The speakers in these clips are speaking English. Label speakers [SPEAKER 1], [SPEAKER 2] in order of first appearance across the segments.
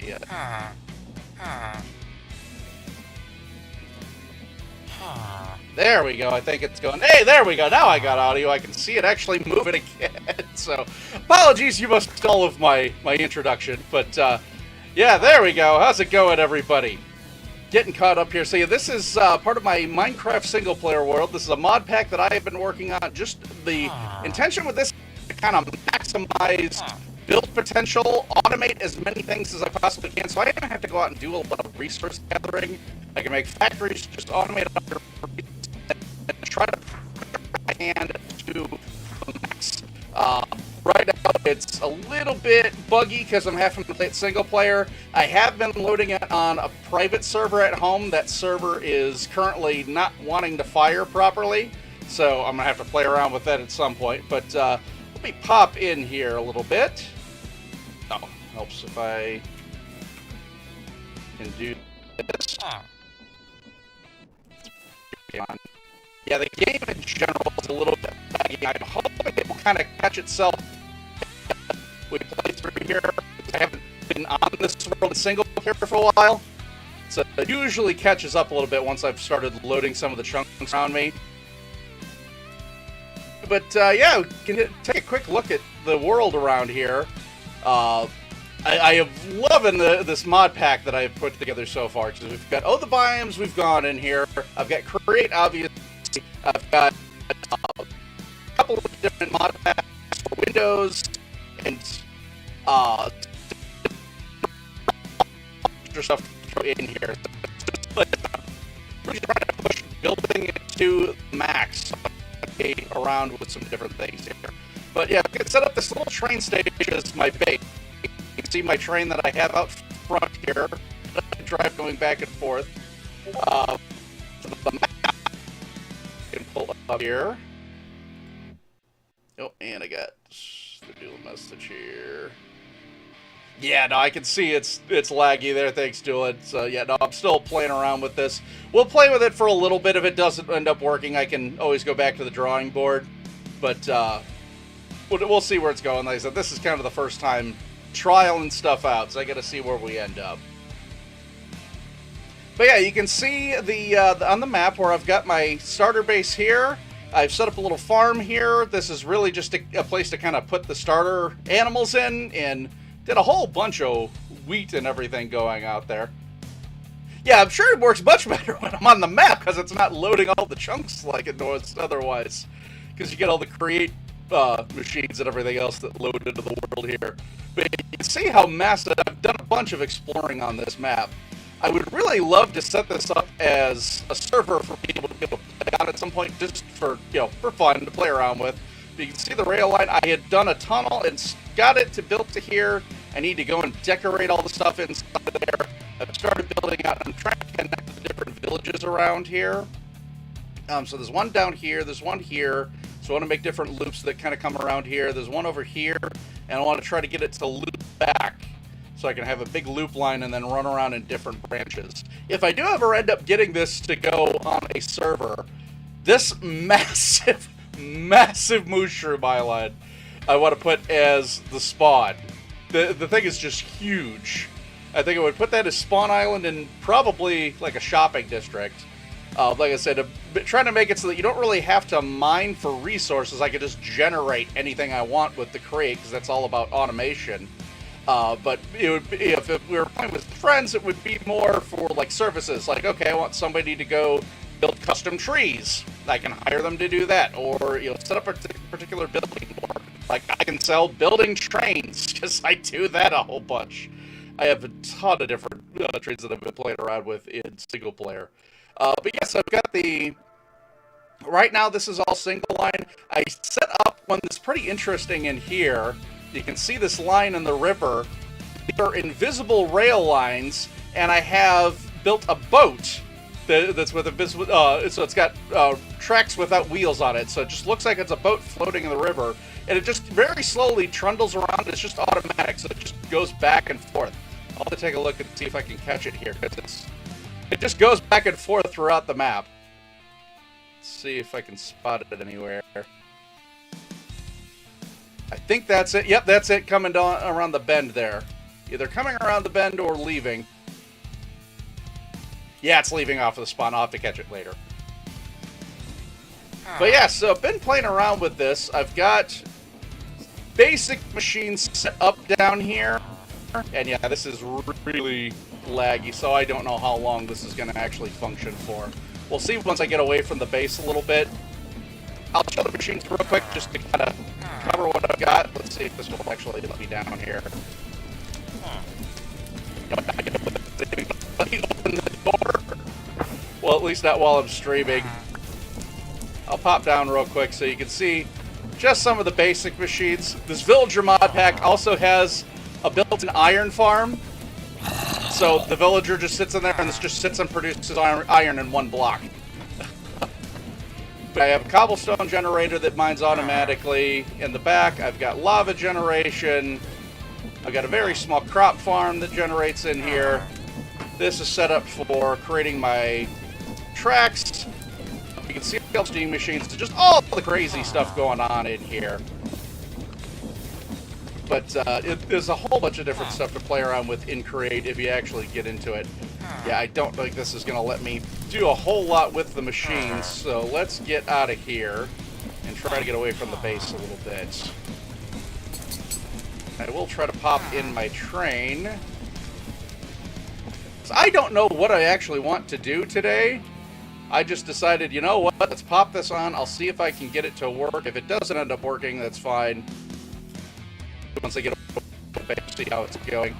[SPEAKER 1] Yeah. There we go. I think it's going. Hey, there we go. Now I got audio. I can see it actually moving again. So, apologies, you must all of my introduction. But, yeah, there we go. How's it going, everybody? Getting caught up here. So, yeah, this is part of my Minecraft single-player world. This is a mod pack that I have been working on. Just the intention with this is to kind of maximize build potential, automate as many things as I possibly can, so I don't have to go out and do a lot of resource gathering. I can make factories, just automate it under and try to put my hand to the max. Right now, it's a little bit buggy because I'm having to play it single player. I have been loading it on a private server at home. That server is currently not wanting to fire properly, so I'm going to have to play around with that at some point. But let me pop in here a little bit. Oh, helps if I can do this. Yeah, the game in general is a little bit buggy. I'm hoping it will kind of catch itself. We play through here. I haven't been on this world in single player for a while, so it usually catches up a little bit once I've started loading some of the chunks around me. But yeah, we can take a quick look at the world around here. I am loving this mod pack that I've put together so far, because we've got all the biomes we've gone in here. I've got create, obviously. I've got a couple of different mod packs for Windows and extra stuff in here. Really trying to push building it to max. Around with some different things here. But yeah, I can set up this little train station as my base. You can see my train that I have out front here. I drive going back and forth. The map I can pull up here. Oh, and I got the dual message here. Yeah, no, I can see it's laggy there. Thanks to it. So yeah, no, I'm still playing around with this. We'll play with it for a little bit. If it doesn't end up working, I can always go back to the drawing board. But we'll see where it's going. Like I said, this is kind of the first time trialing stuff out, so I got to see where we end up. But yeah, you can see on the map where I've got my starter base here. I've set up a little farm here. This is really just a place to kind of put the starter animals in, and did a whole bunch of wheat and everything going out there. Yeah, I'm sure it works much better when I'm on the map, because it's not loading all the chunks like it does otherwise. Because you get all the create machines and everything else that load into the world here. But you can see how massive. I've done a bunch of exploring on this map. I would really love to set this up as a server for people to be able to play on at some point, just for, for fun, to play around with. But you can see the rail line. I had done a tunnel and got it to built to here. I need to go and decorate all the stuff inside there. I've started building out. I'm trying to connect the different villages around here. So there's one down here. There's one here. There's So I want to make different loops that kind of come around here. There's one over here, and I want to try to get it to loop back so I can have a big loop line and then run around in different branches. If I do ever end up getting this to go on a server, this massive, massive mushroom island I want to put as the spawn. The thing is just huge. I think I would put that as spawn island in probably like a shopping district. Like I said, trying to make it so that you don't really have to mine for resources. I could just generate anything I want with the crate, because that's all about automation. But it would be, if we were playing with friends, it would be more for like services. Like, okay, I want somebody to go build custom trees. I can hire them to do that, or set up a particular building. Or like I can sell building trains, because I do that a whole bunch. I have a ton of different trains that I've been playing around with in single player. But yes, I've got the... Right now, this is all single line. I set up one that's pretty interesting in here. You can see this line in the river. These are invisible rail lines, and I have built a boat that's with invisible... so it's got tracks without wheels on it, so it just looks like it's a boat floating in the river. And it just very slowly trundles around. It's just automatic, so it just goes back and forth. I'll have to take a look and see if I can catch it here, because it just goes back and forth throughout the map. Let's see if I can spot it anywhere. I think that's it. Yep, that's it, coming down around the bend there. Either coming around the bend or leaving. Yeah, it's leaving off of the spawn. I'll have to catch it later. But yeah, so I've been playing around with this. I've got basic machines set up down here. And yeah, this is really laggy, so I don't know how long this is going to actually function for. We'll see once I get away from the base a little bit. I'll show the machines real quick just to kind of cover what I've got. Let's see if this will actually let me down here. Let me open the door. Well, at least not while I'm streaming. I'll pop down real quick so you can see just some of the basic machines. This villager mod pack also has a built-in iron farm. So the villager just sits in there and this just sits and produces iron in one block. But I have a cobblestone generator that mines automatically. In the back, I've got lava generation. I've got a very small crop farm that generates in here. This is set up for creating my tracks. You can see all steam machines, just all the crazy stuff going on in here. But there's a whole bunch of different stuff to play around with in Create if you actually get into it. Yeah, I don't think this is going to let me do a whole lot with the machines, so let's get out of here and try to get away from the base a little bit. I will try to pop in my train. So I don't know what I actually want to do today. I just decided, you know what, let's pop this on. I'll see if I can get it to work. If it doesn't end up working, that's fine. Once I get away, see how it's going.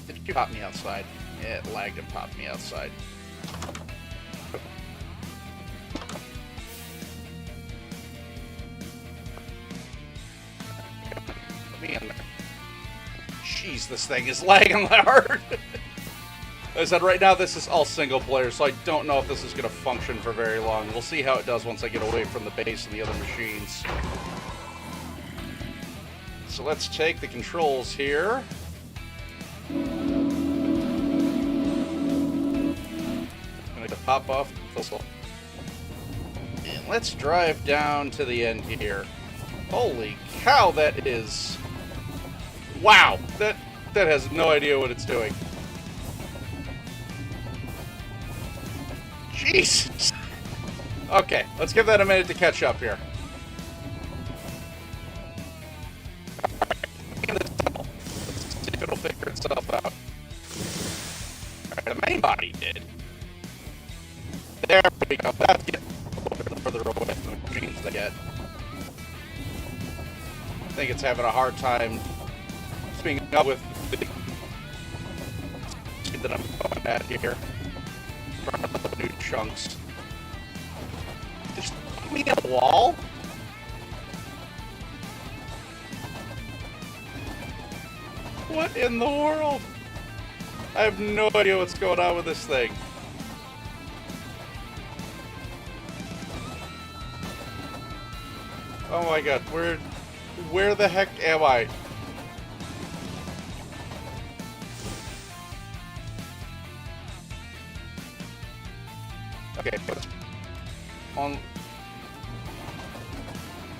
[SPEAKER 1] Did you pop me outside? Yeah, it lagged and popped me outside. Put me in there. Jeez, this thing is lagging hard. Like I said, right now this is all single player, so I don't know if this is going to function for very long. We'll see how it does once I get away from the base and the other machines. So let's take the controls here. I'm going to pop off the thistle. And let's drive down to the end here. Holy cow, that is... Wow! That has no idea what it's doing. Jesus! Okay, let's give that a minute to catch up here. It'll figure itself out. Alright, the main body did. There we go. That's getting a little bit further away from the machines they get. I think it's having a hard time speaking up with the speed that I'm going at here. Trying to put new chunks. Just give me a wall? What in the world? I have no idea what's going on with this thing. Oh my god, where the heck am I? Okay,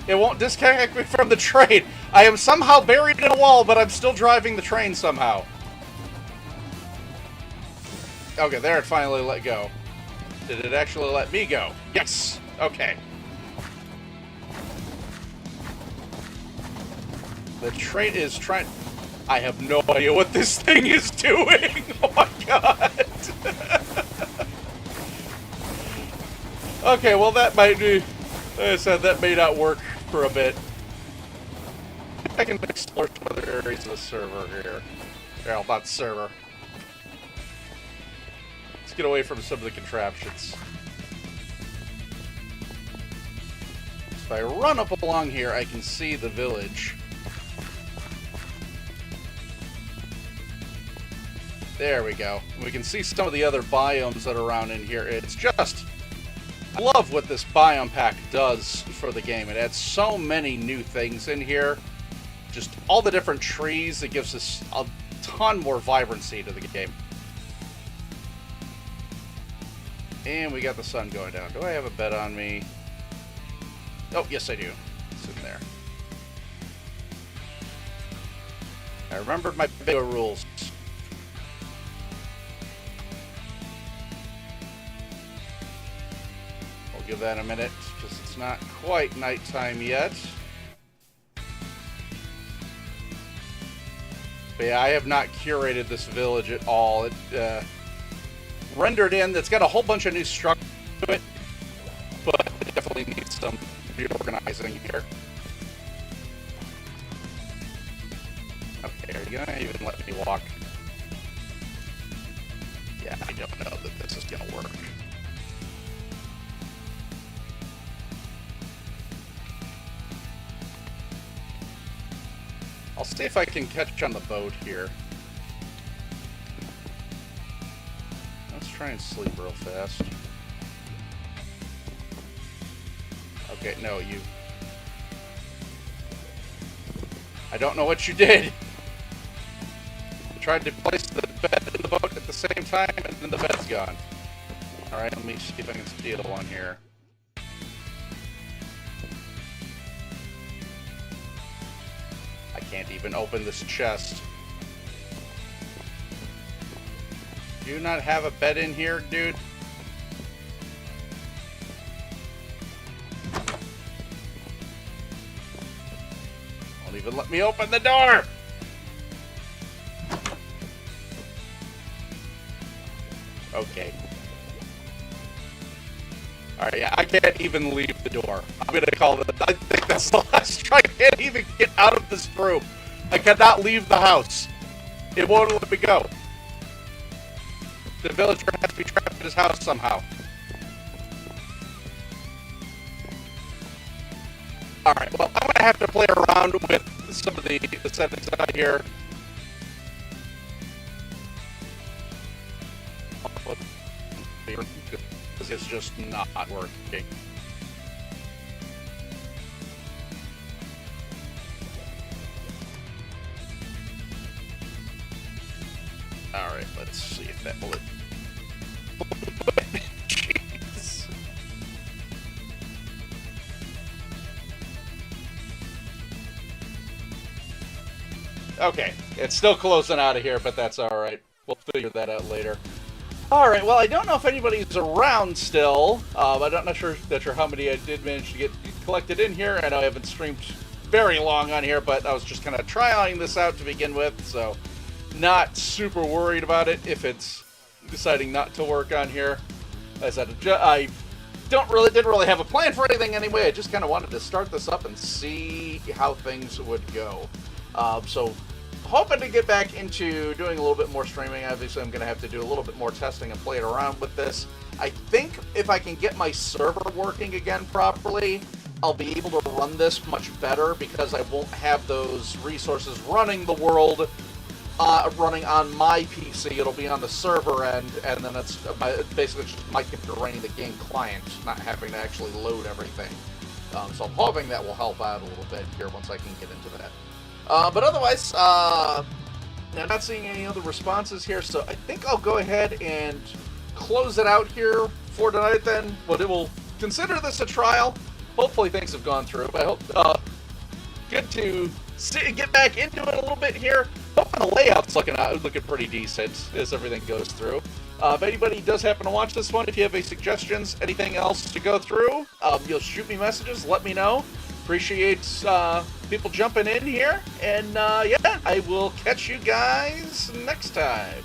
[SPEAKER 1] it won't disconnect me from the train. I am somehow buried in a wall, but I'm still driving the train somehow. Okay, there it finally let go. Did it actually let me go? Yes! Okay. The train is trying... I have no idea what this thing is doing! Oh my god! Okay, well that might be... Like I said, that may not work for a bit. I can explore some other areas of the server here. Well, not server. Let's get away from some of the contraptions. If I run up along here, I can see the village. There we go. We can see some of the other biomes that are around in here. It's just... I love what this biome pack does for the game. It adds so many new things in here. Just all the different trees. It gives us a ton more vibrancy to the game. And we got the sun going down. Do I have a bed on me? Oh, yes I do. It's in there. I remembered my bigger rules. I'll give that a minute, because it's not quite nighttime yet. But yeah, I have not curated this village at all. It rendered in, it's got a whole bunch of new structure to it, but it definitely needs some reorganizing here. Okay, are you gonna even let me walk? Yeah, I don't know that this is gonna work. I'll see if I can catch on the boat here. Let's try and sleep real fast. Okay, no, you... I don't know what you did! You tried to place the bed in the boat at the same time, and then the bed's gone. Alright, let me see if I can steal one here. I can't even open this chest. Do you not have a bed in here, dude? Won't even let me open the door! Okay. Alright, yeah, I can't even leave the door. I'm gonna call it. I think that's the last try. I can't even get out of this room. I cannot leave the house. It won't let me go. The villager has to be trapped in his house somehow. Alright, well, I'm gonna have to play around with some of the settings out here. Because it's just not working. Alright, let's see if that will... Jeez. Okay, it's still closing out of here, but that's alright. We'll figure that out later. Alright, well, I don't know if anybody's around still. I'm not sure how many I did manage to get collected in here. I know I haven't streamed very long on here, but I was just kind of trying this out to begin with, so not super worried about it if it's deciding not to work on here. As I said, I didn't really have a plan for anything anyway. I just kind of wanted to start this up and see how things would go. So hoping to get back into doing a little bit more streaming. Obviously, I'm going to have to do a little bit more testing and playing around with this. I think if I can get my server working again properly, I'll be able to run this much better because I won't have those resources running the world, running on my PC. It'll be on the server end, and then it's basically just my computer running the game client, not having to actually load everything. So I'm hoping that will help out a little bit here once I can get into that. But otherwise, I'm not seeing any other responses here, so I think I'll go ahead and close it out here for tonight then. But it will consider this a trial. Hopefully things have gone through. But I hope good to get back into it a little bit here. Hoping the layout's looking pretty decent as everything goes through. If anybody does happen to watch this one, if you have any suggestions, anything else to go through, you'll shoot me messages, let me know. Appreciate people jumping in here. And yeah, I will catch you guys next time.